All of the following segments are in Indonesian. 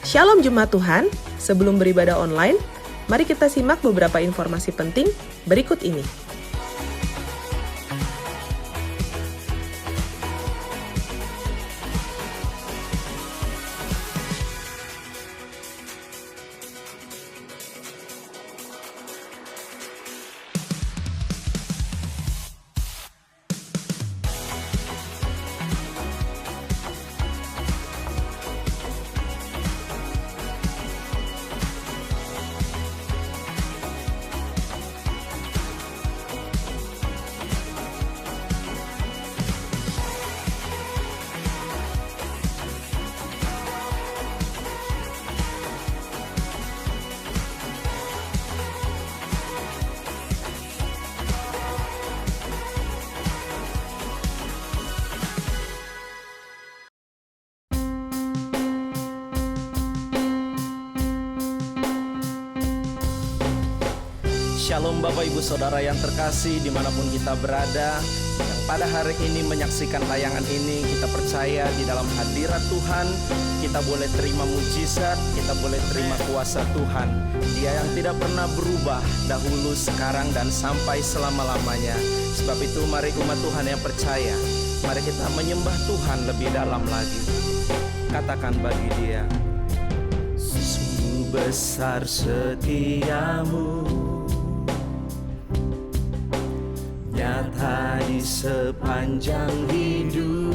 Shalom Jemaat Tuhan, sebelum beribadah online, mari kita simak beberapa informasi penting berikut ini. Shalom Bapak Ibu Saudara yang terkasih dimanapun kita berada, yang pada hari ini menyaksikan tayangan ini, kita percaya di dalam hadirat Tuhan kita boleh terima mujizat, kita boleh terima kuasa Tuhan. Dia yang tidak pernah berubah dahulu, sekarang, dan sampai selama-lamanya. Sebab itu mari umat Tuhan yang percaya, mari kita menyembah Tuhan lebih dalam lagi. Katakan bagi Dia, sungguh besar setiamu, nyata di sepanjang hidupku.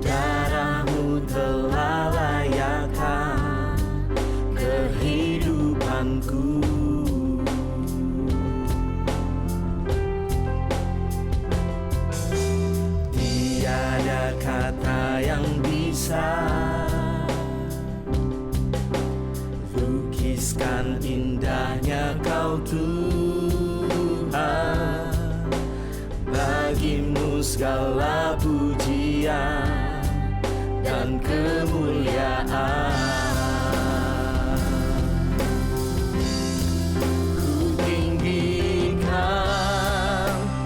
Darahmu telah layakkan kehidupanku. Tiada kata yang bisa lukiskan indahnya Kau Tuhan. Bagimu segala pujian dan kemuliaan. Ku tinggikan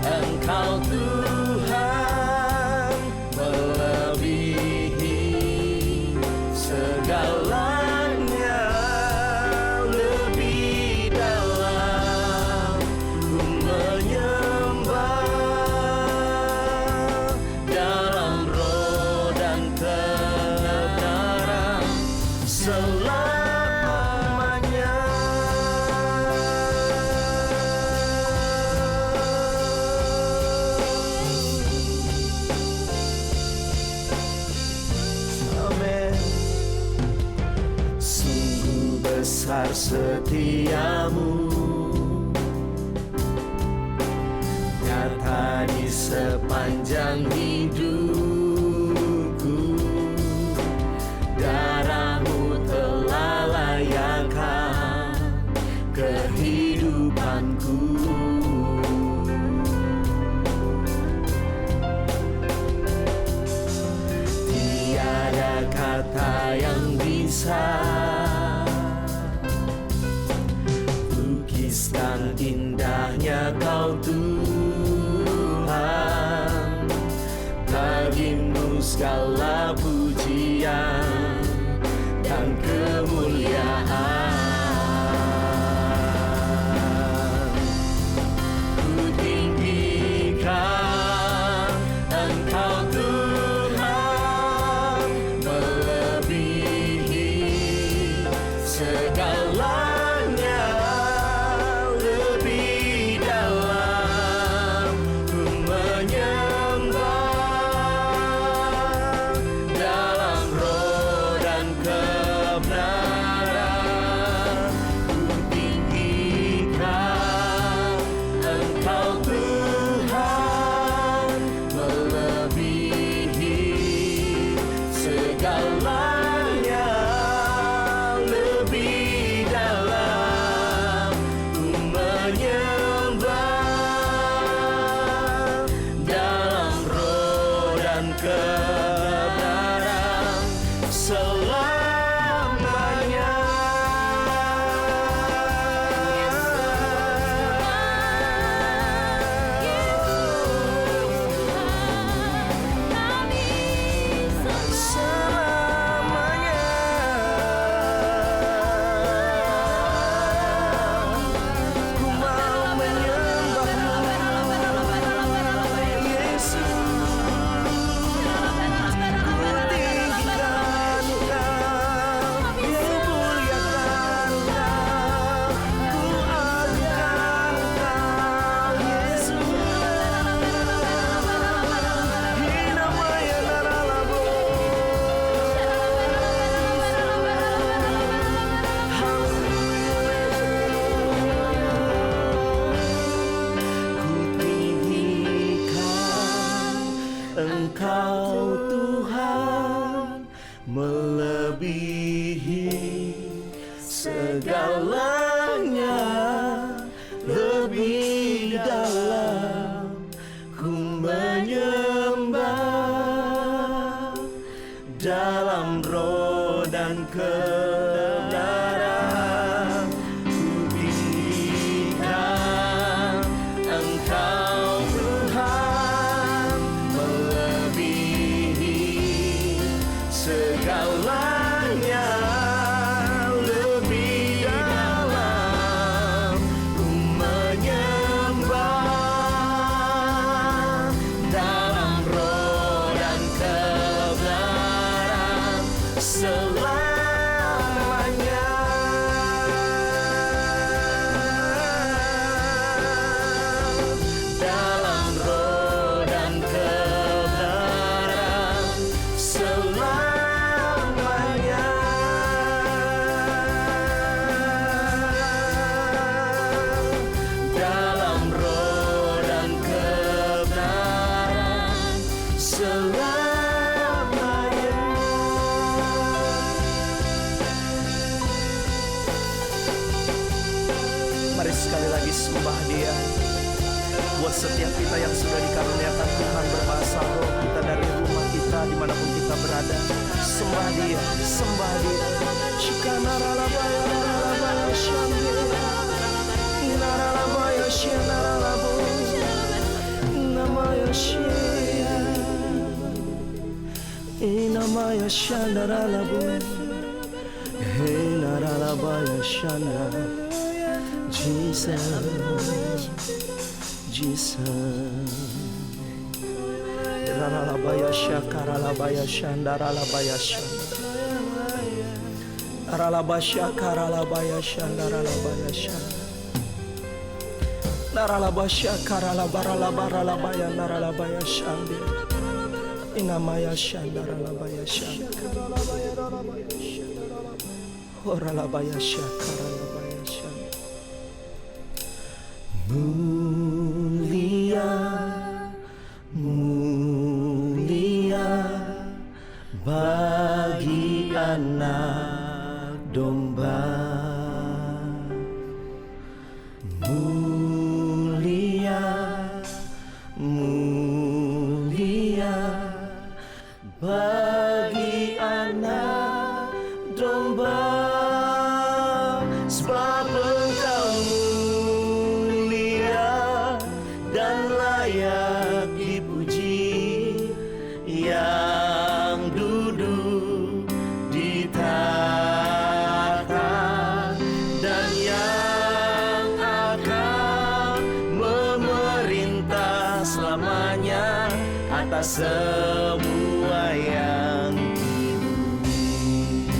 Engkau Tuhan, melebihi segalanya. Lebih dalam ku menyembah dalam roh dan kebenaran selamanya. Amin. Sungguh besar setiamu, nyata di sepanjang hidupku. Darahmu telah layakkan kehidupanku. Tiada kata yang bisa lukiskan indahnya Kau Tuhan. Bagimu segala pujian dan kemuliaan. Ku tinggikan Engkau Tuhan, melebihi segalanya. Lebih dalam ku menyembah dalam roh dan kebenaran. Ku tinggikan Engkau Tuhan, melebihi segalanya. Lebih dalam ku menyembah dalam roh dan kebenaran selamanya. Selamanya. segalanya lebih dalam ku menyembah dalam roh dan kebenaran. Ku tinggikan Engkau Tuhan melebihi segalanya, lebih dalam ku menyembah dalam roh dan kebenaran selamanya. Dalam roh dan kebenaran selamanya. Dalam roh dan kebenaran selamanya. Mari sekali lagi sembah Dia. Buat setiap kita yang sudah dikaruniakan Tuhan berbahasa roh, kita dari rumah kita dimanapun kita berada, sembah Dia, sembah Dia. Shikanaralabaya naralabaya shandira, naralabaya shandaralabo, namaya shia, namaya shandaralabo, naralabaya shandara. Jesus, Jesus. Raralabaya shakaralabaya shandaralabaya shandara. Raralabasha karalabaya shandaralabaya shandara. Naralabasha karalabaralabaralabaya naralabaya shandara. Inamaya shandaralabaya shandara. Oralabaya shakaralabaya shandara. Mulia, mulia bagi anak domba. Mulia, mulia bagi anak domba. Sebab Engkau dan layak dipuji, yang duduk di tahta dan yang akan memerintah selamanya atas semua yang di bumi.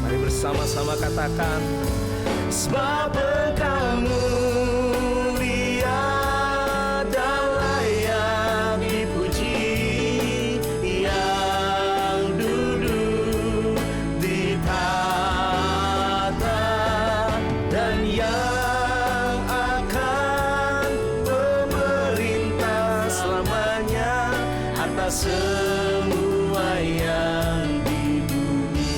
Mari bersama-sama katakan, sebab Engkau mulia dan layak dipuji, yang duduk di tahta dan yang akan memerintah selamanya atas semua yang di bumi,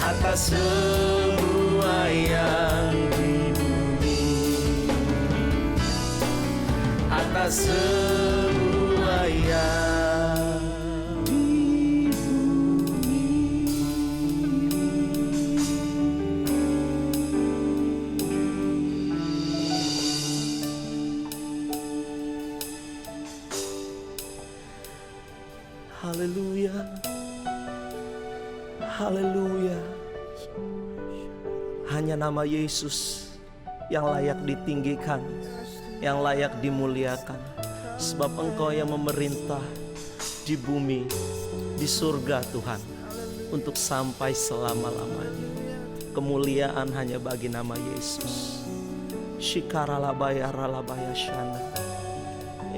atas semua yang di bumi, atas semua yang di bumi. Haleluya, haleluya. Hanya nama Yesus yang layak ditinggikan, yang layak dimuliakan. Sebab Engkau yang memerintah di bumi, di surga Tuhan, untuk sampai selama-lamanya. Kemuliaan hanya bagi nama Yesus. Shikaralabaya ralabaya shana,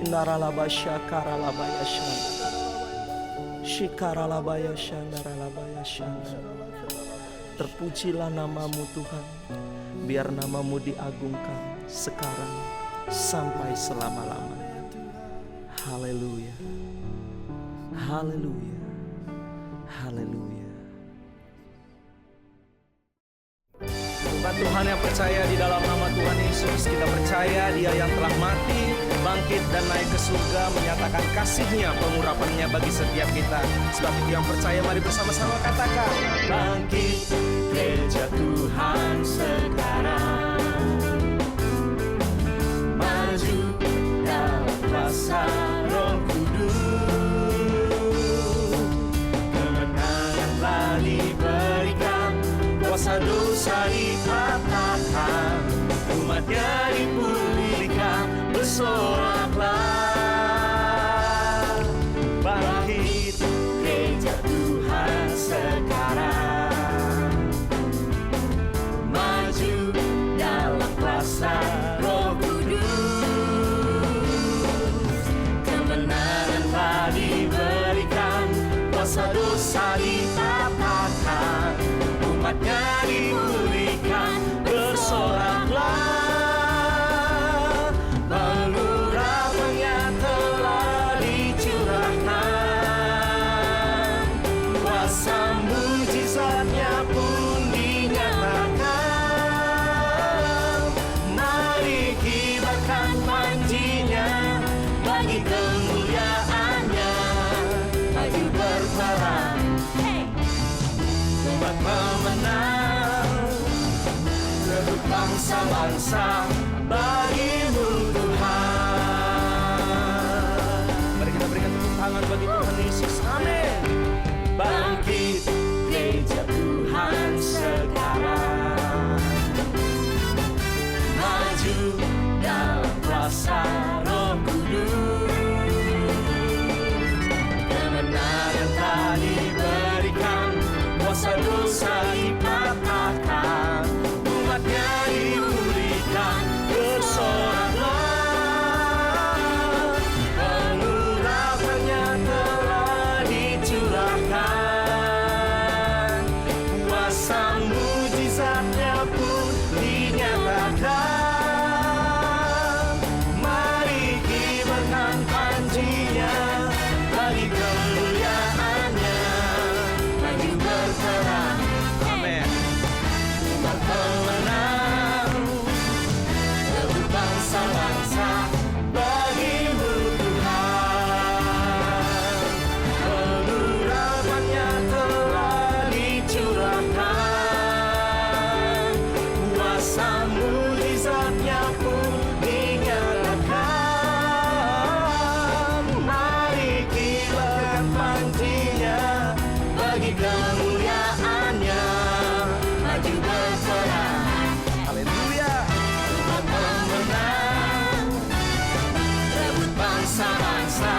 inaralabasya karalabaya shana, shikaralabaya shana ralabaya shana. Terpujilah namamu Tuhan, biar namamu diagungkan sekarang sampai selama-lamanya. Haleluya, haleluya, haleluya. percaya di dalam nama Tuhan Yesus. Kita percaya Dia yang telah mati, bangkit dan naik ke surga, menyatakan kasih-Nya, pengurapan-Nya bagi setiap kita. Sebab itu yang percaya, mari bersama-sama katakan, bangkit gereja Tuhan sekarang, maju dalam kuasa Roh Kudus, kemenangan telah diberikan, kuasa dosa dipatahkan, umatnya dipulihkan, bersoraklah. Bangkit gereja Tuhan sekarang, maju dalam kuasa Roh Kudus, kemenangan telah diberikan, kuasa dosa dipatahkan, umatnya dipulihkan, bersoraklah. Pengurapan-Nya telah dicurahkan, kuasa mujizat-Nya pun dinyatakan. Mari kibarkan panji-Nya bagi kemuliaan-Nya, maju berperang, umat pemenang, rebut bangsa-bangsa bagi-Mu Tuhan. Mari kita berikan tepuk tangan bagi Tuhan Yesus. Amin. Bangkit gereja Tuhan sekarang, maju dalam kuasa Roh Kudus, kemenangan telah diberikan, kuasa dosa dipatahkan, umatnya dipulihkan, bersoraklah. Pengurapan-Nya telah dicurahkan, kuasa mujizat-Nya pun dinyatakan. Mari kibarkan panji-Nya bagi kemuliaan-Nya, maju berperang. Amin. Umat pemenang, rebut bangsa-bangsa bagi-Mu Tuhan. Pengurapan-Nya telah dicurahkan, kuasa mujizat-Nya pun dinyatakan. Mari kibarkan panji-Nya bagi kemuliaan-Nya, maju berperang. Haleluya. Umat pemenang, rebut bangsa-bangsa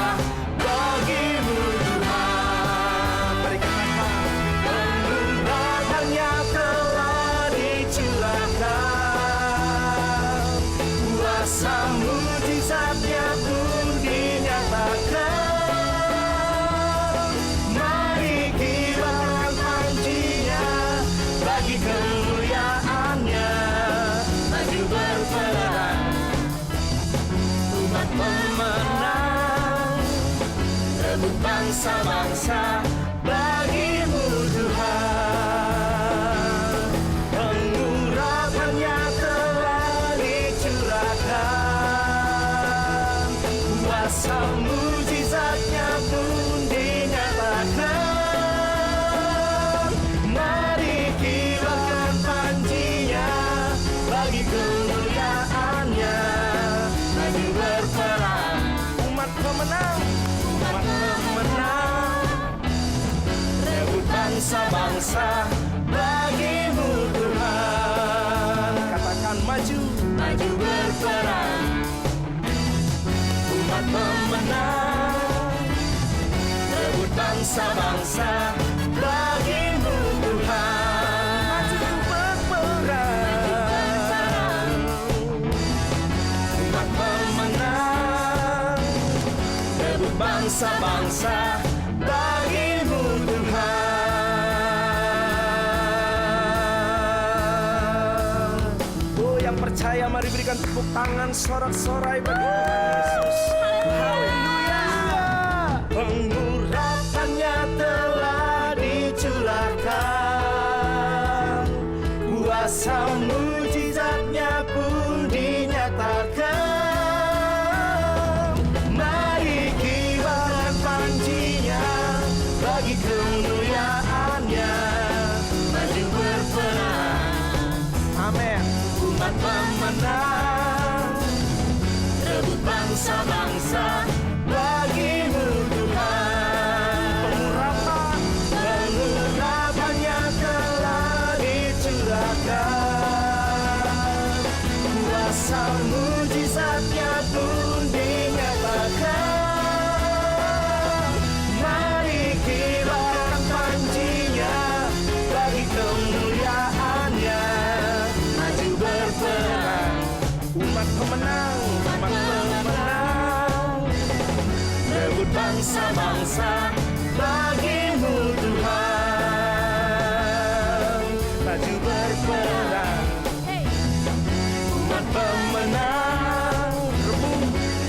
bagi-Mu Tuhan. Mari katakan, pengurapan-Nya telah dicurahkan, kuasa mujizat-Nya pun dinyatakan. Mari kibarkan panji-Nya bagi kemuliaan-Nya, maju berperang. Umat pemenang, rebut bangsa-bangsa bagi-Mu Tuhan. Pengurapan-Nya telah dicurahkan, kuasa mujizat-Nya pun dinyatakan. Mari kibarkan panji-Nya bagi kemuliaan-Nya, maju berperang. Umat pemenang, umat pemenang, rebut bangsa-bangsa bagi-Mu Tuhan. Katakan maju, maju berperang. Umat pemenang, rebut bangsa-bangsa bagi-Mu Tuhan. Maju berperang. Umat pemenang, rebut bangsa-bangsa bagi-Mu Tuhan. Oh, yang percaya mari berikan tepuk tangan sorak-sorai bagi Tuhan Yesus. Haleluya. Pengurapan-Nya telah dicurahkan, kuasa mujizat kemuliaan-Nya maju berperang. Amin. Umat pemenang, rebut bangsa-bangsa bagi-Mu Tuhan. Pengurapan-Nya telah dicurahkan, kuasa mujizat-Nya pun dinyatakan. Mari kibarkan panji-Nya bagi kemuliaan-Nya maju berperang. Umat pemenang, umat pemenang, rebut bangsa-bangsa bagi-Mu Tuhan. Maju berperang, umat pemenang,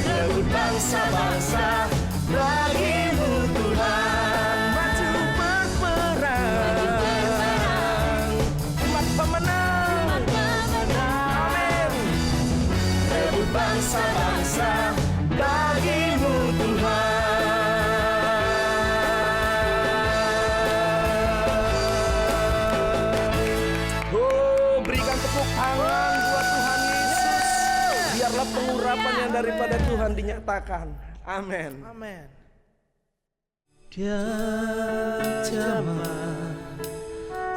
rebut bangsa-bangsa bagi-Mu Tuhan. Maju berperang, umat pemenang, amin. Rebut bangsa-bangsa bagi-Mu Tuhan. Oh, berikan tepuk tangan buat Tuhan Yesus. Biarlah pengurapan yang daripada Tuhan dinyatakan. Amin. Amin. Dia jamah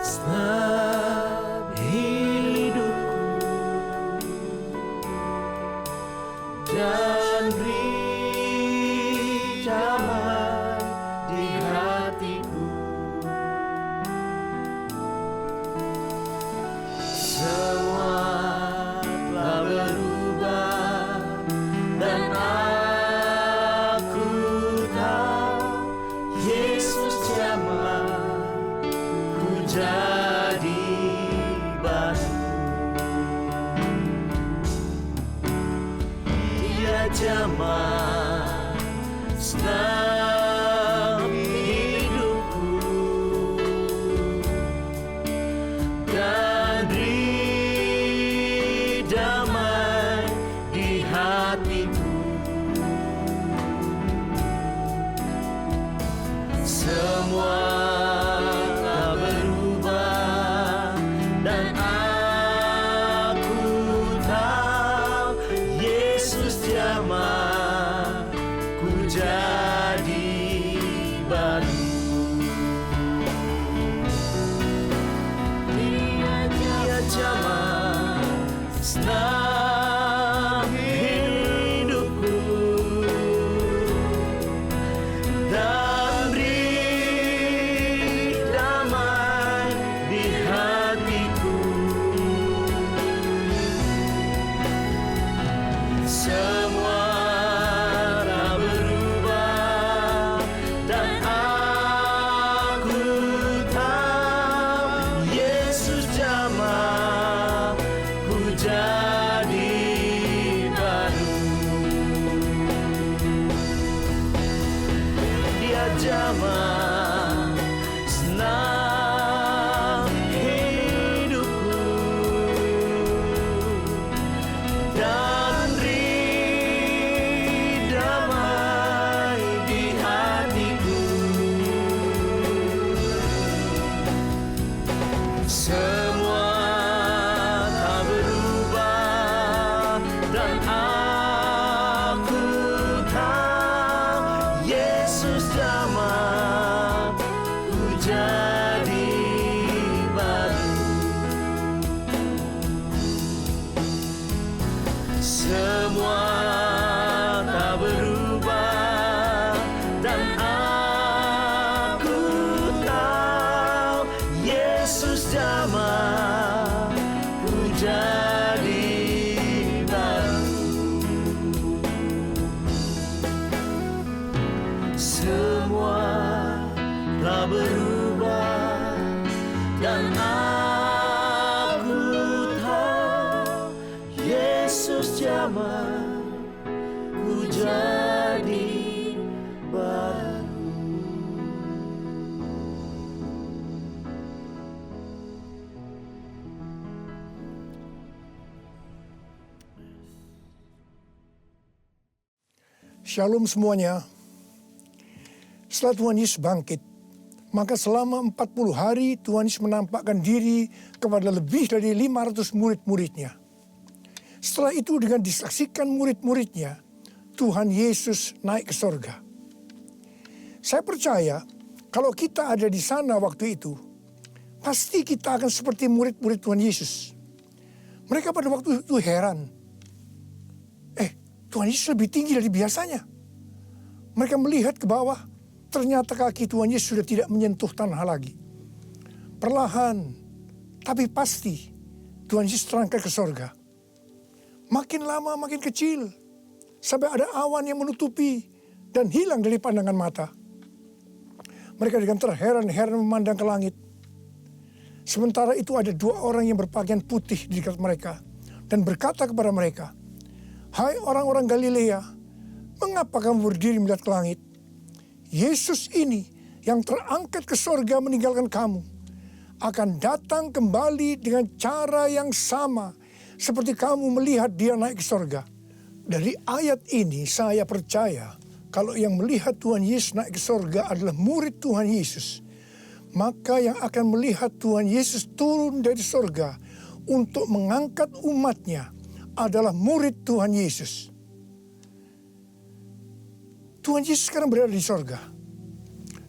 setiap hidupku dan beri damai di hatiku. Semua telah berubah dan aku tahu Yesus jamah ku jadi baru. Dia jamah setiap hidupku dan beri damai di hatiku. Semua telah berubah dan aku tahu Yesus jamah ku jadi baru. Dia jamah senang hidupku dan beri damai di hatiku. Semua telah berubah dan aku tahu Yesus jamah ku jadi baru. Dia jamah senang hidupku dan beri damai di hatiku. Semua tak berubah dan aku tahu Yesus jamah ku jadi baru. Semua tak berubah dan aku tahu Yesus jamah ku jadi baru. Semua telah berubah dan aku tahu Yesus jamah ku jadi baru. Shalom semuanya. Setelah Tuhan Yesus bangkit Maka selama 40 hari Tuhan Yesus menampakkan diri kepada lebih dari 500 murid-muridnya. Setelah itu dengan disaksikan murid-muridnya, Tuhan Yesus naik ke sorga. Saya percaya kalau kita ada di sana waktu itu, pasti kita akan seperti murid-murid Tuhan Yesus. Mereka pada waktu itu heran. Tuhan Yesus lebih tinggi dari biasanya. Mereka melihat ke bawah, ternyata kaki Tuhan Yesus sudah tidak menyentuh tanah lagi. Perlahan, tapi pasti, Tuhan Yesus terangkat ke sorga. Makin lama makin kecil, sampai ada awan yang menutupi dan hilang dari pandangan mata. Mereka dengan terheran-heran memandang ke langit. Sementara itu ada 2 orang yang berpakaian putih di dekat mereka dan berkata kepada mereka, "Hai orang-orang Galilea, mengapa kamu berdiri melihat ke langit? Yesus ini yang terangkat ke sorga meninggalkan kamu, akan datang kembali dengan cara yang sama seperti kamu melihat dia naik ke sorga." Dari ayat ini saya percaya kalau yang melihat Tuhan Yesus naik ke sorga adalah murid Tuhan Yesus, maka yang akan melihat Tuhan Yesus turun dari sorga untuk mengangkat umatnya adalah murid Tuhan Yesus. Tuhan Yesus sekarang berada di sorga.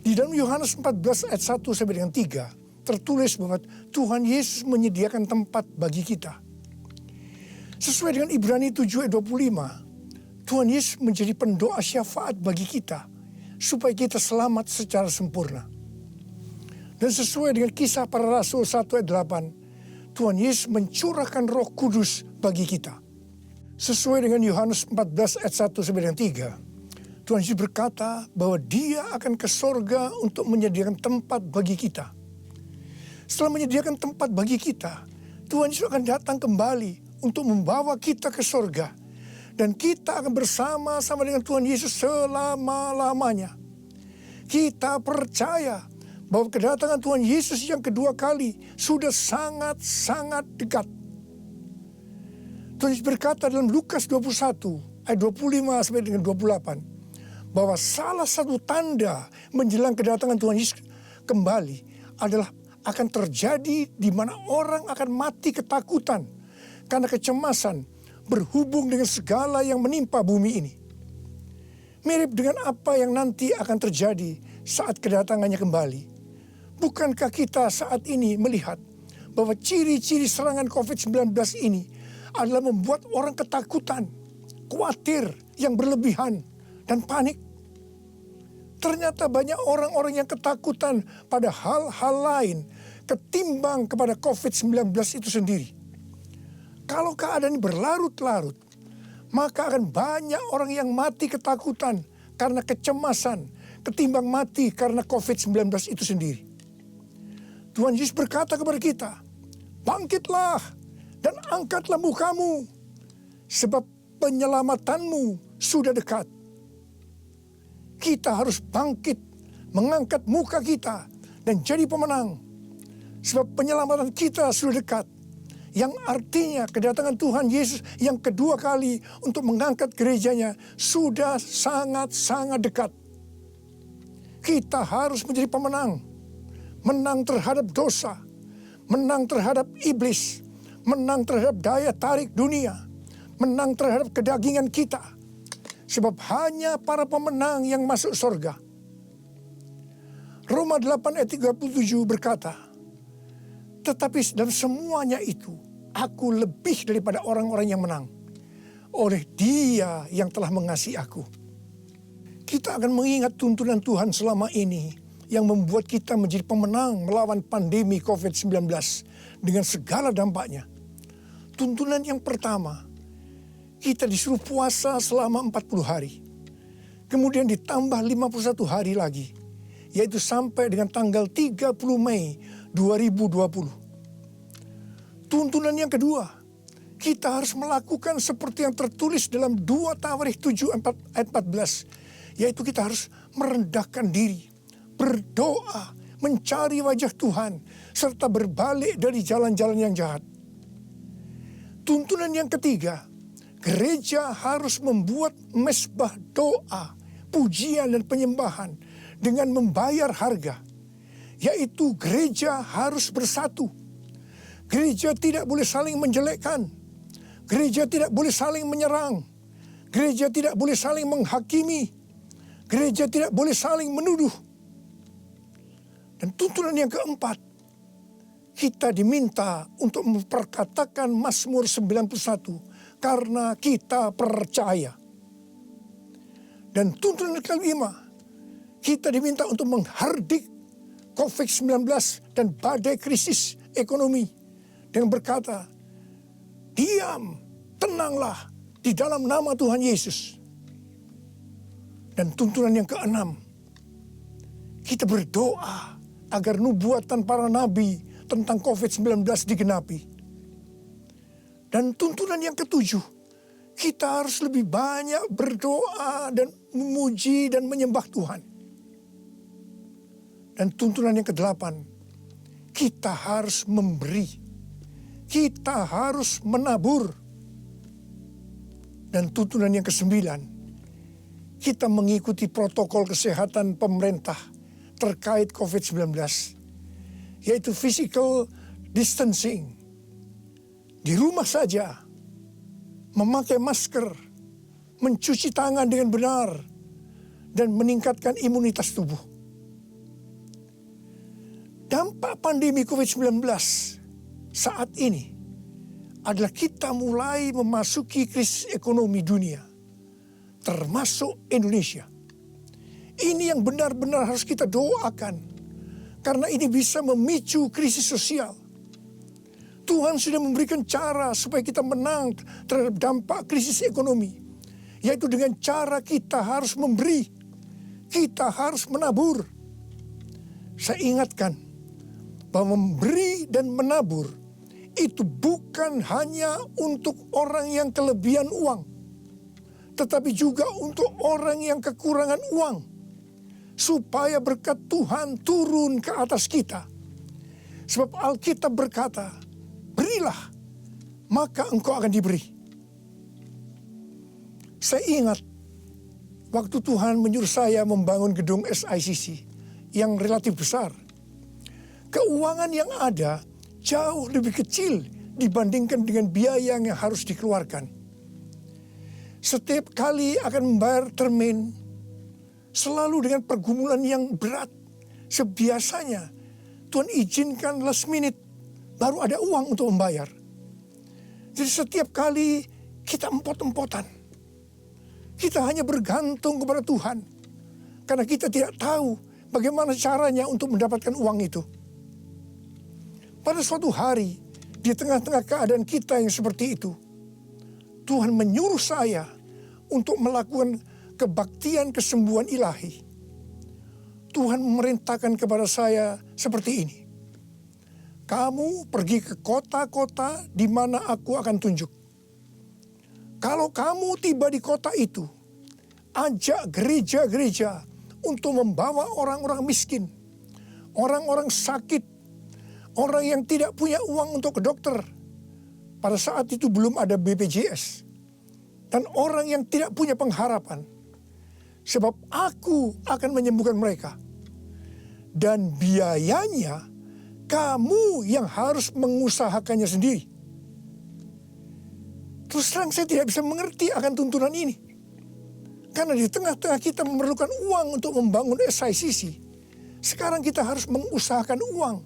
Di dalam Yohanes 14 ayat 1 sampai dengan 3 tertulis bahwa Tuhan Yesus menyediakan tempat bagi kita. Sesuai dengan Ibrani 7 ayat 25, Tuhan Yesus menjadi pendoa syafaat bagi kita supaya kita selamat secara sempurna. Dan sesuai dengan Kisah Para Rasul 1 ayat 8, Tuhan Yesus mencurahkan Roh Kudus bagi kita. Sesuai dengan Yohanes 14 ayat 1 sampai dengan 3, Tuhan Yesus berkata bahwa Dia akan ke sorga untuk menyediakan tempat bagi kita. Setelah menyediakan tempat bagi kita, Tuhan Yesus akan datang kembali untuk membawa kita ke sorga. Dan kita akan bersama-sama dengan Tuhan Yesus selama-lamanya. Kita percaya bahwa kedatangan Tuhan Yesus yang kedua kali sudah sangat-sangat dekat. Tuhan Yesus berkata dalam Lukas 21 ayat 25 sampai dengan 28 bahwa salah satu tanda menjelang kedatangan Tuhan Yesus kembali adalah akan terjadi di mana orang akan mati ketakutan karena kecemasan berhubung dengan segala yang menimpa bumi ini. Mirip dengan apa yang nanti akan terjadi saat kedatangannya kembali. Bukankah kita saat ini melihat bahwa ciri-ciri serangan COVID-19 ini adalah membuat orang ketakutan, khawatir, yang berlebihan, dan panik? Ternyata banyak orang-orang yang ketakutan pada hal-hal lain ketimbang kepada COVID-19 itu sendiri. Kalau keadaan ini berlarut-larut, maka akan banyak orang yang mati ketakutan karena kecemasan ketimbang mati karena COVID-19 itu sendiri. Tuhan Yesus berkata kepada kita, "Bangkitlah dan angkatlah mukamu, sebab penyelamatanmu sudah dekat." Kita harus bangkit, mengangkat muka kita dan jadi pemenang. Sebab penyelamatan kita sudah dekat. Yang artinya kedatangan Tuhan Yesus yang kedua kali untuk mengangkat gerejanya sudah sangat-sangat dekat. Kita harus menjadi pemenang. Menang terhadap dosa, menang terhadap iblis, menang terhadap daya tarik dunia, menang terhadap kedagingan kita. Sebab hanya para pemenang yang masuk surga. Roma 8 ayat 37 berkata, "Tetapi dalam semuanya itu, aku lebih daripada orang-orang yang menang, oleh Dia yang telah mengasihi aku." Kita akan mengingat tuntunan Tuhan selama ini yang membuat kita menjadi pemenang melawan pandemi COVID-19 dengan segala dampaknya. Tuntunan yang pertama, kita disuruh puasa selama 40 hari. Kemudian ditambah 51 hari lagi, yaitu sampai dengan tanggal 30 Mei 2020. Tuntunan yang kedua, kita harus melakukan seperti yang tertulis dalam 2 Tawarikh 7 ayat 14, yaitu kita harus merendahkan diri, berdoa, mencari wajah Tuhan, serta berbalik dari jalan-jalan yang jahat. Tuntunan yang ketiga, gereja harus membuat mezbah doa, pujian dan penyembahan dengan membayar harga. yaitu gereja harus bersatu. Gereja tidak boleh saling menjelekkan. Gereja tidak boleh saling menyerang. Gereja tidak boleh saling menghakimi. Gereja tidak boleh saling menuduh. Dan tuntunan yang keempat, kita diminta untuk memperkatakan Mazmur 91 karena kita percaya. Dan tuntunan kelima, kita diminta untuk menghardik COVID-19 dan badai krisis ekonomi dengan berkata, diam, tenanglah di dalam nama Tuhan Yesus. Dan tuntunan yang keenam, kita berdoa agar nubuatan para nabi tentang COVID-19 digenapi. Dan tuntunan yang ketujuh, kita harus lebih banyak berdoa dan memuji dan menyembah Tuhan. Dan tuntunan yang kedelapan, kita harus memberi. Kita harus menabur. Dan tuntunan yang kesembilan, kita mengikuti protokol kesehatan pemerintah terkait COVID-19, yaitu physical distancing. Di rumah saja, memakai masker, mencuci tangan dengan benar, dan meningkatkan imunitas tubuh. Dampak pandemi COVID-19 saat ini adalah kita mulai memasuki krisis ekonomi dunia, termasuk Indonesia. Ini yang benar-benar harus kita doakan, karena ini bisa memicu krisis sosial. Tuhan sudah memberikan cara supaya kita menang terhadap dampak krisis ekonomi, yaitu dengan cara kita harus memberi, kita harus menabur. Saya ingatkan bahwa memberi dan menabur itu bukan hanya untuk orang yang kelebihan uang, tetapi juga untuk orang yang kekurangan uang, supaya berkat Tuhan turun ke atas kita. Sebab Alkitab berkata, berilah, maka engkau akan diberi. Saya ingat waktu Tuhan menyuruh saya membangun gedung SICC yang relatif besar. Keuangan yang ada jauh lebih kecil dibandingkan dengan biaya yang harus dikeluarkan. Setiap kali akan membayar termin, selalu dengan pergumulan yang berat. Sebiasanya Tuhan izinkan last minute, baru ada uang untuk membayar. Jadi setiap kali kita empot-empotan. Kita hanya bergantung kepada Tuhan. Karena kita tidak tahu bagaimana caranya untuk mendapatkan uang itu. Pada suatu hari, di tengah-tengah keadaan kita yang seperti itu, Tuhan menyuruh saya untuk melakukan kebaktian kesembuhan ilahi. Tuhan memerintahkan kepada saya seperti ini. Kamu pergi ke kota-kota di mana aku akan tunjuk. Kalau kamu tiba di kota itu, ajak gereja-gereja untuk membawa orang-orang miskin, orang-orang sakit, orang yang tidak punya uang untuk ke dokter. Pada saat itu belum ada BPJS. Dan orang yang tidak punya pengharapan. Sebab aku akan menyembuhkan mereka. Dan biayanya kamu yang harus mengusahakannya sendiri. Terus terang saya tidak bisa mengerti akan tuntunan ini. Karena di tengah-tengah kita memerlukan uang untuk membangun SICC. Sekarang kita harus mengusahakan uang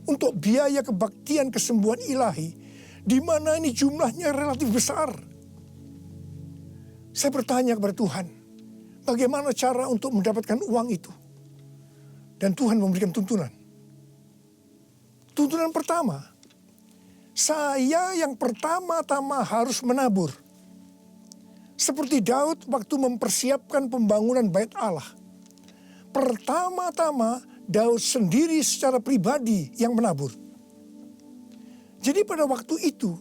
untuk biaya kebaktian kesembuhan ilahi, di mana ini jumlahnya relatif besar. Saya bertanya kepada Tuhan, bagaimana cara untuk mendapatkan uang itu? Dan Tuhan memberikan tuntunan. Tuntunan pertama, saya yang pertama-tama harus menabur. Seperti Daud waktu mempersiapkan pembangunan Bait Allah. Pertama-tama Daud sendiri secara pribadi yang menabur. Jadi pada waktu itu,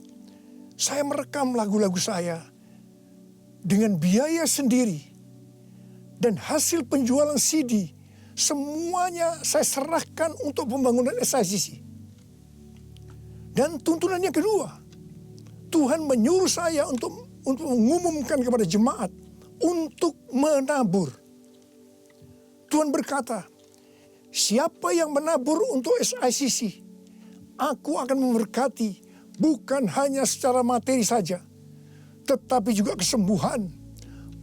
saya merekam lagu-lagu saya dengan biaya sendiri. Dan hasil penjualan CD, semuanya saya serahkan untuk pembangunan SICC. Dan tuntunan yang kedua, Tuhan menyuruh saya untuk mengumumkan kepada jemaat untuk menabur. Tuhan berkata, siapa yang menabur untuk SICC, aku akan memberkati bukan hanya secara materi saja, tetapi juga kesembuhan,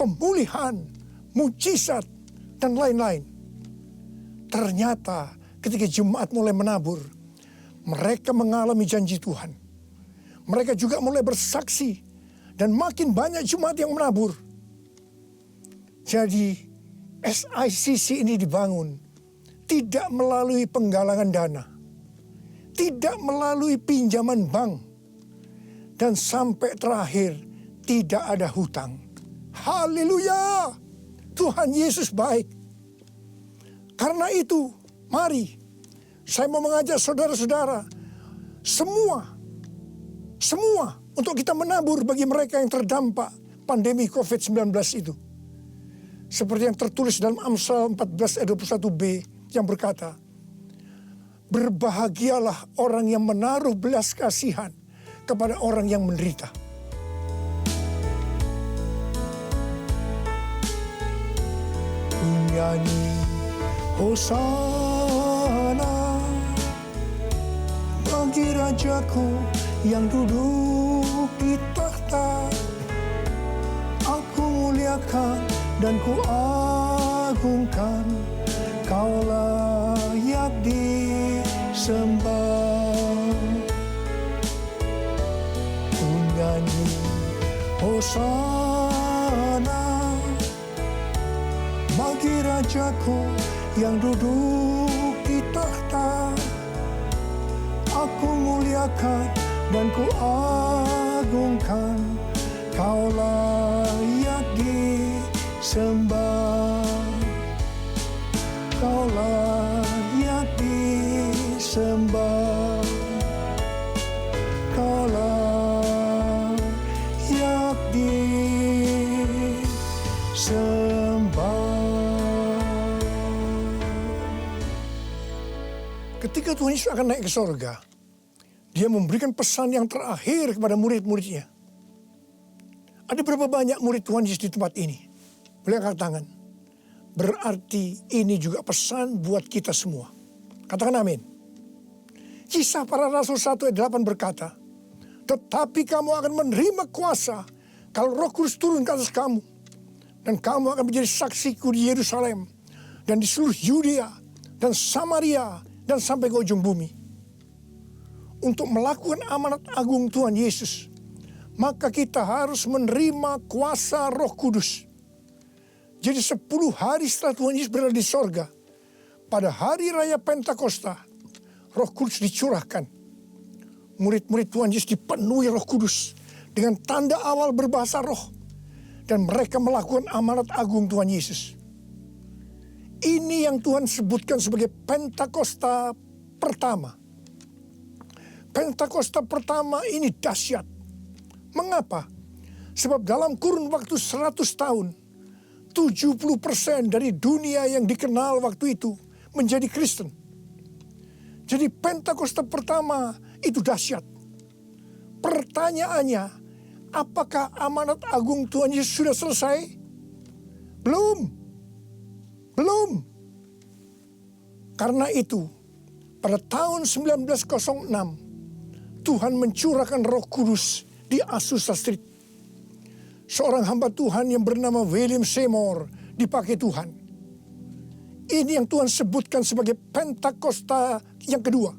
pemulihan, mujizat, dan lain-lain. Ternyata ketika jemaat mulai menabur, mereka mengalami janji Tuhan. Mereka juga mulai bersaksi, dan makin banyak jemaat yang menabur. Jadi SICC ini dibangun tidak melalui penggalangan dana, tidak melalui pinjaman bank, dan sampai terakhir tidak ada hutang. Haleluya! Tuhan Yesus baik. Karena itu, mari saya mau mengajak saudara-saudara semua untuk kita menabur bagi mereka yang terdampak pandemi COVID-19 itu. Seperti yang tertulis dalam Amsal 14 ayat 21b yang berkata, berbahagialah orang yang menaruh belas kasihan kepada orang yang menderita. Nyanyi Hosana bagi Rajaku yang duduk di tahta. Aku muliakan dan ku agungkan, Kau layak disembah. Ku nyanyi Hosana bagi Rajaku yang duduk di tahta. Aku muliakan dan ku agungkan, Kau layak disembah. Kau layak disembah. Kau layak disembah. Ketika Tuhan Yesus akan naik ke sorga, Dia memberikan pesan yang terakhir kepada murid-muridnya. Ada berapa banyak murid Tuhan Yesus di tempat ini? Boleh angkat tangan. Berarti ini juga pesan buat kita semua. Katakan amin. Kisah Para Rasul 1 ayat 8 berkata, tetapi kamu akan menerima kuasa kalau Roh Kudus turun ke atas kamu. Dan kamu akan menjadi saksiku di Yerusalem dan di seluruh Yudea dan Samaria dan sampai ke ujung bumi. Untuk melakukan amanat agung Tuhan Yesus, maka kita harus menerima kuasa Roh Kudus. Jadi 10 hari setelah Tuhan Yesus berada di sorga, pada hari raya Pentakosta, Roh Kudus dicurahkan. Murid-murid Tuhan Yesus dipenuhi Roh Kudus dengan tanda awal berbahasa roh. Dan mereka melakukan amanat agung Tuhan Yesus. Ini yang Tuhan sebutkan sebagai Pentakosta pertama. Pentakosta pertama ini dahsyat. Mengapa? Sebab dalam kurun waktu 100 tahun, 70% dari dunia yang dikenal waktu itu menjadi Kristen. Jadi Pentakosta pertama itu dahsyat. Pertanyaannya, apakah amanat agung Tuhan Yesus sudah selesai? Belum. Karena itu, pada tahun 1906, Tuhan mencurahkan Roh Kudus di Azusa Street. Seorang hamba Tuhan yang bernama William Seymour dipakai Tuhan. Ini yang Tuhan sebutkan sebagai Pentakosta yang kedua.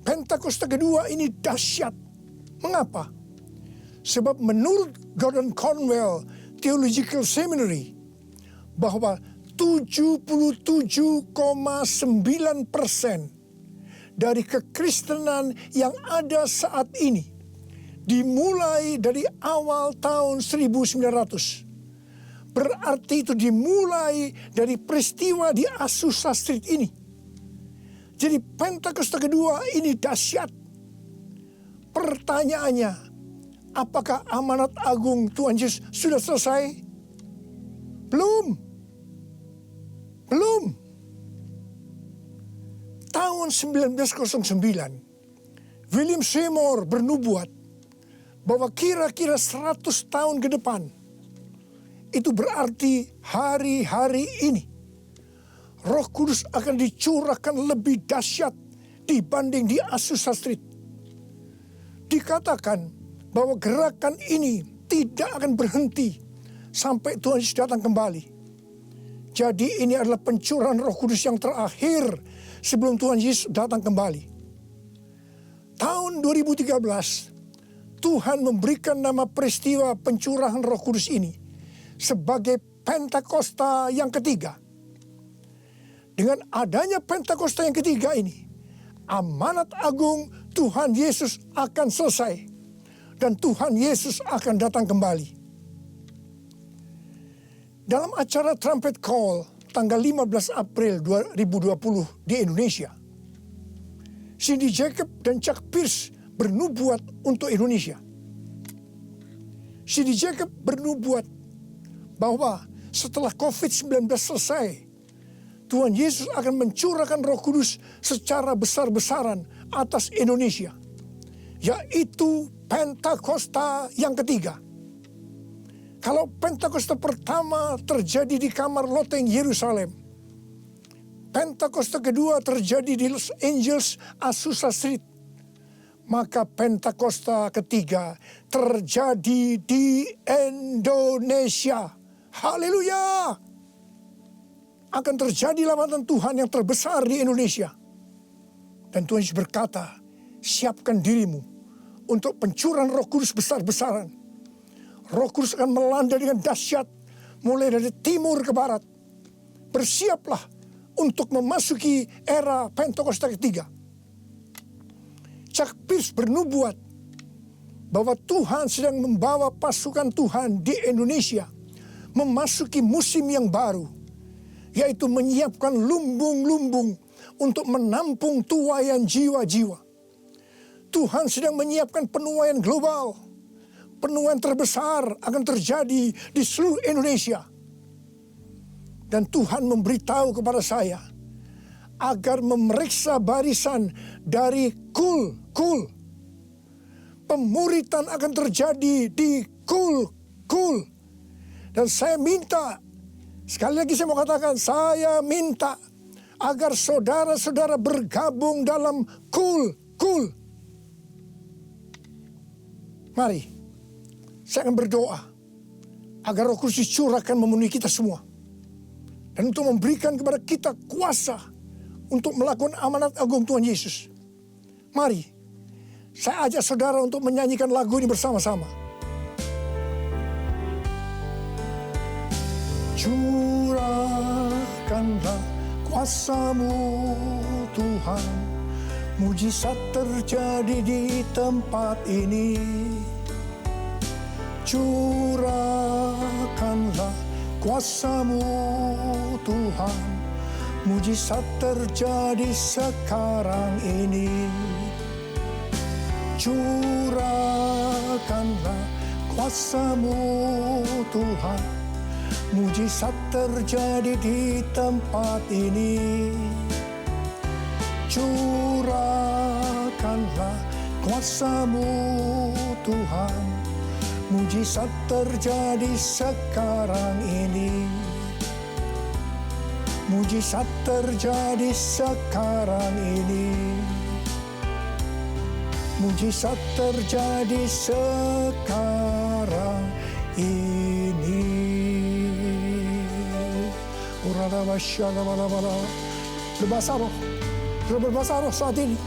Pentakosta kedua ini dahsyat. Mengapa? Sebab menurut Gordon Conwell Theological Seminary, bahwa 77,9% dari kekristenan yang ada saat ini dimulai dari awal tahun 1900. Berarti itu dimulai dari peristiwa di Azusa Street ini. Jadi Pentakosta kedua ini dahsyat. Pertanyaannya, apakah amanat agung Tuhan Yesus sudah selesai? Belum. Tahun 1909, William Seymour bernubuat bahwa kira-kira 100 tahun ke depan, itu berarti hari-hari ini, Roh Kudus akan dicurahkan lebih dahsyat dibanding di Azusa Street. Dikatakan bahwa gerakan ini tidak akan berhenti sampai Tuhan Yesus datang kembali. Jadi ini adalah pencurahan Roh Kudus yang terakhir sebelum Tuhan Yesus datang kembali. Tahun 2013, Tuhan memberikan nama peristiwa pencurahan Roh Kudus ini sebagai Pentakosta yang ketiga. Dengan adanya Pentakosta yang ketiga ini, amanat agung Tuhan Yesus akan selesai dan Tuhan Yesus akan datang kembali. Dalam acara Trumpet Call tanggal 15 April 2020 di Indonesia, Cindy Jacob dan Chuck Pierce bernubuat untuk Indonesia. Cindy Jacob bernubuat bahwa setelah COVID-19 selesai, Tuhan Yesus akan mencurahkan Roh Kudus secara besar-besaran atas Indonesia, yaitu Pentakosta yang ketiga. Kalau Pentakosta pertama terjadi di kamar loteng Yerusalem, Pentakosta kedua terjadi di Los Angeles, Azusa Street, maka Pentakosta ketiga terjadi di Indonesia. Haleluya! Akan terjadi lambatan Tuhan yang terbesar di Indonesia. Dan Tuhan Yesus berkata, siapkan dirimu untuk pencurahan Roh Kudus besar-besaran. Roh Kudus akan melanda dengan dahsyat mulai dari timur ke barat. Bersiaplah untuk memasuki era Pentakosta ketiga. Chuck Pierce bernubuat bahwa Tuhan sedang membawa pasukan Tuhan di Indonesia memasuki musim yang baru, yaitu menyiapkan lumbung-lumbung untuk menampung tuaian jiwa-jiwa. Tuhan sedang menyiapkan penuaian global. Penuaian terbesar akan terjadi di seluruh Indonesia. Dan Tuhan memberitahu kepada saya agar memeriksa barisan dari kul. Pemuritan akan terjadi di kul. Dan saya minta, sekali lagi saya mau katakan, saya minta agar saudara-saudara bergabung dalam kul. Mari. Saya akan berdoa agar Roh Kudus dicurahkan memenuhi kita semua. Dan untuk memberikan kepada kita kuasa untuk melakukan amanat agung Tuhan Yesus. Mari, saya ajak saudara untuk menyanyikan lagu ini bersama-sama. Curahkanlah kuasa-Mu Tuhan, mujizat terjadi di tempat ini. Curahkanlah kuasa-Mu Tuhan, mujizat terjadi sekarang ini. Curahkanlah kuasa-Mu Tuhan, mujizat terjadi di tempat ini. Curahkanlah kuasa-Mu Tuhan, mujizat terjadi sekarang ini. Mujizat terjadi sekarang ini. Mujizat terjadi sekarang ini. Berbahasa roh. Berbahasa roh saat ini.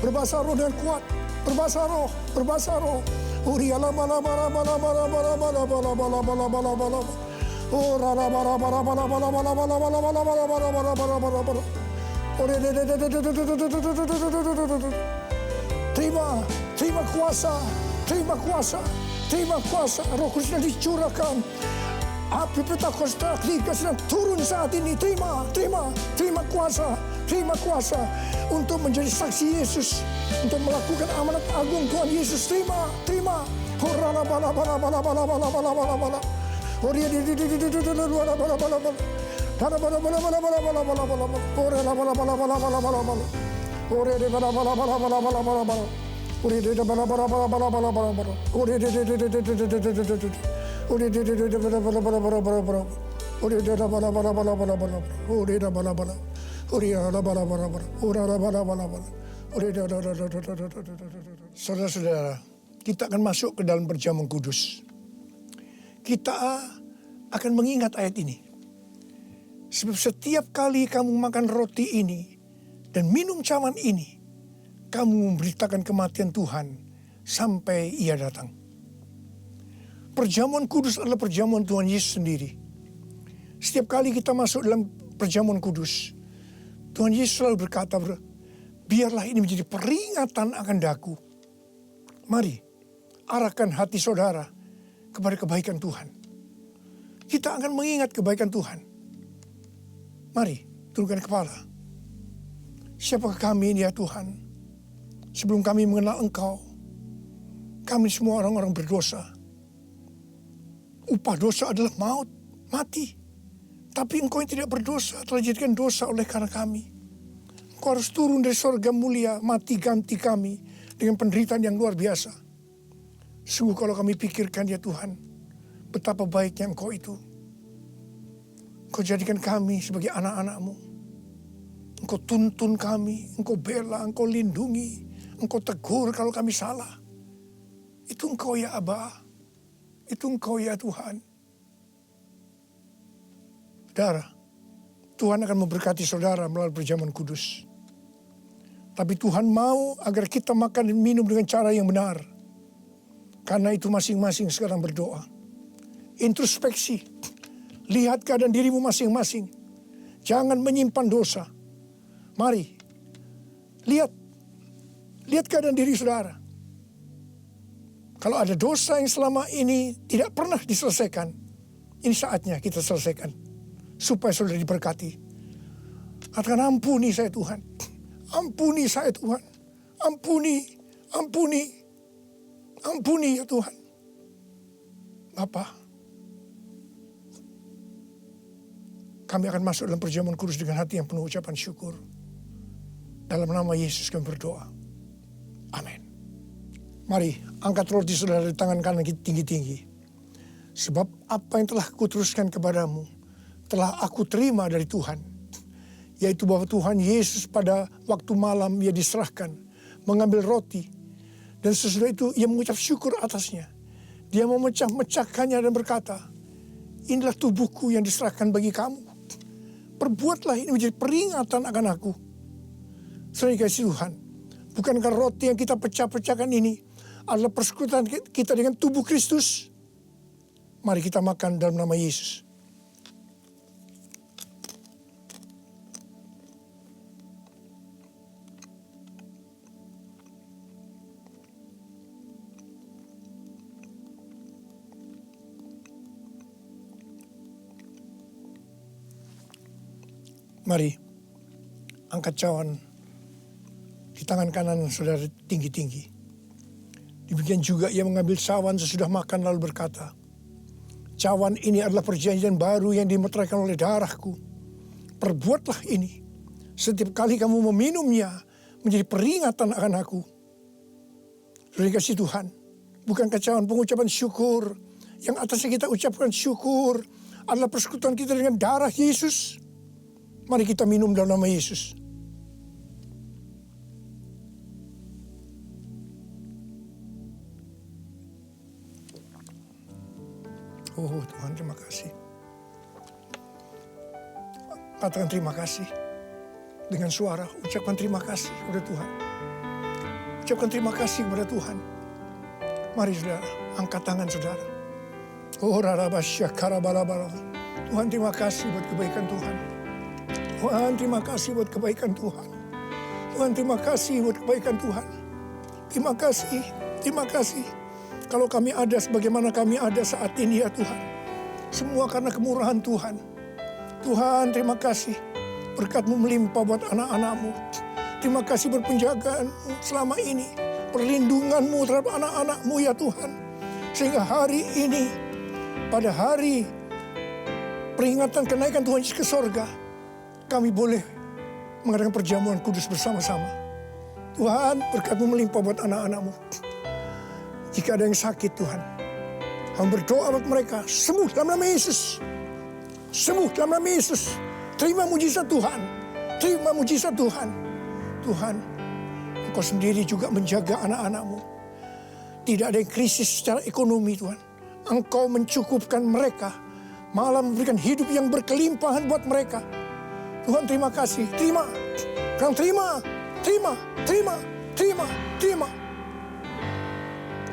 Berbahasa roh dengan kuat. Berbahasa roh. Terima kuasa. Roh Kudus yang dicurahkan. Api Pentakosta ketiga sedang turun saat ini. Terima kuasa untuk menjadi saksi Yesus, untuk melakukan amanat agung Tuhan Yesus. Terima. Saudara-saudara, kita akan masuk ke dalam perjamuan kudus. Kita akan mengingat ayat ini. Sebab setiap kali kamu makan roti ini dan minum cawan ini, kamu memberitakan kematian Tuhan sampai Ia datang. Perjamuan kudus adalah perjamuan Tuhan Yesus sendiri. Setiap kali kita masuk dalam perjamuan kudus, Tuhan Yesus selalu berkata, biarlah ini menjadi peringatan akan daku. Mari, arahkan hati saudara kepada kebaikan Tuhan. Kita akan mengingat kebaikan Tuhan. Mari, tundukkan kepala. Siapakah kami ini ya Tuhan? Sebelum kami mengenal Engkau, kami semua orang-orang berdosa. Upah dosa adalah maut, mati. Tapi Engkau yang tidak berdosa telah dijadikan dosa oleh karena kami. Engkau harus turun dari surga mulia, mati ganti kami dengan penderitaan yang luar biasa. Sungguh kalau kami pikirkan ya Tuhan, betapa baiknya Engkau itu. Engkau jadikan kami sebagai anak-anak-Mu. Engkau tuntun kami, Engkau bela, Engkau lindungi, Engkau tegur kalau kami salah. Itu Engkau ya Aba. Itu Engkau ya Tuhan. Saudara, Tuhan akan memberkati saudara melalui perjamuan kudus. Tapi Tuhan mau agar kita makan dan minum dengan cara yang benar. Karena itu masing-masing sekarang berdoa. Introspeksi. Lihat keadaan dirimu masing-masing. Jangan menyimpan dosa. Mari. Lihat keadaan diri saudara. Kalau ada dosa yang selama ini tidak pernah diselesaikan, ini saatnya kita selesaikan. Supaya saudara diberkati. Katakan, ampuni saya Tuhan. Ampuni saya Tuhan. Ampuni ya Tuhan. Bapa, kami akan masuk dalam perjamuan kudus dengan hati yang penuh ucapan syukur. Dalam nama Yesus kami berdoa. Amin. Mari angkat roti saudara di tangan kanan kita tinggi-tinggi. Sebab apa yang telah kuteruskan kepadamu telah aku terima dari Tuhan. Yaitu bahwa Tuhan Yesus pada waktu malam Ia diserahkan, mengambil roti. Dan sesudah itu Ia mengucap syukur atasnya. Dia memecah-mecahkannya dan berkata, inilah tubuhku yang diserahkan bagi kamu. Perbuatlah ini menjadi peringatan akan aku. Saudara kasih Tuhan, bukankah roti yang kita pecah-pecahkan ini adalah persekutuan kita dengan tubuh Kristus? Mari kita makan dalam nama Yesus. Mari, angkat cawan di tangan kanan saudara tinggi-tinggi. Demikian juga Ia mengambil cawan sesudah makan lalu berkata, cawan ini adalah perjanjian baru yang dimeteraikan oleh darahku. Perbuatlah ini setiap kali kamu meminumnya menjadi peringatan akan aku. Sudah dikasih Tuhan, bukankah cawan pengucapan syukur yang atasnya kita ucapkan syukur adalah persekutuan kita dengan darah Yesus? Mari kita minum dalam nama Yesus. Oh Tuhan, terima kasih. Katakan terima kasih. Dengan suara, ucapkan terima kasih kepada Tuhan. Ucapkan terima kasih kepada Tuhan. Mari saudara, angkat tangan saudara. Oh rarabasya karabalabala. Tuhan terima kasih buat kebaikan Tuhan. Tuhan terima kasih buat kebaikan Tuhan. Tuhan terima kasih buat kebaikan Tuhan. Terima kasih. Kalau kami ada sebagaimana kami ada saat ini ya Tuhan. Semua karena kemurahan Tuhan. Tuhan terima kasih. Berkat-Mu melimpah buat anak-anak-Mu. Terima kasih buat penjagaan-Mu selama ini. Perlindungan-Mu terhadap anak-anak-Mu ya Tuhan. Sehingga hari ini, pada hari peringatan kenaikan Tuhan Yesus ke sorga, kami boleh mengadakan perjamuan kudus bersama-sama. Tuhan, berkat-Mu melimpah buat anak-anak-Mu. Jika ada yang sakit Tuhan, kami berdoa buat mereka sembuh dalam nama Yesus. Sembuh dalam nama Yesus. Terima mujizat Tuhan. Terima mujizat Tuhan. Tuhan, Engkau sendiri juga menjaga anak-anak-Mu. Tidak ada yang krisis secara ekonomi, Tuhan. Engkau mencukupkan mereka. Malah memberikan hidup yang berkelimpahan buat mereka. Tuhan, terima kasih. Terima. Kau terima. Terima. Terima. Terima. Terima.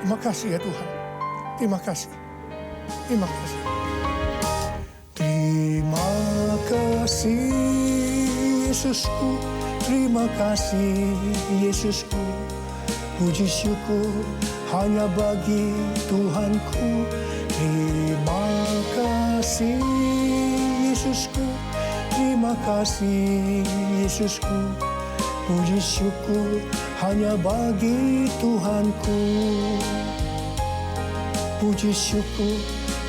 Terima kasih ya Tuhan. Terima kasih. Terima kasih. Terima kasih Yesusku. Terima kasih Yesusku. Puji syukur hanya bagi Tuhanku. Terima kasih Yesusku. Terima kasih Yesusku. Puji syukur hanya bagi Tuhanku. Puji syukur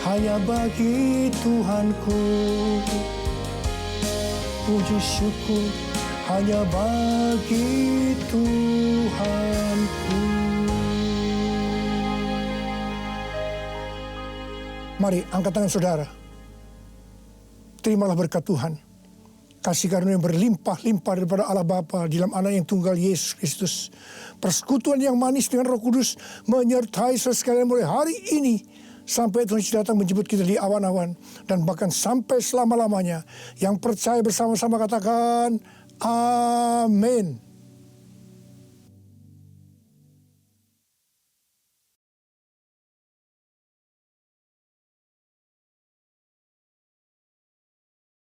hanya bagi Tuhanku. Puji syukur hanya bagi Tuhanku. Mari angkat tangan saudara. Terimalah berkat Tuhan. Kasih karunia yang berlimpah-limpah daripada Allah Bapa di dalam Anak yang tunggal Yesus Kristus. Persekutuan yang manis dengan Roh Kudus menyertai saudara sekalian mulai hari ini sampai Tuhan Yesus datang menjemput kita di awan-awan dan bahkan sampai selama-lamanya. Yang percaya bersama-sama katakan amin.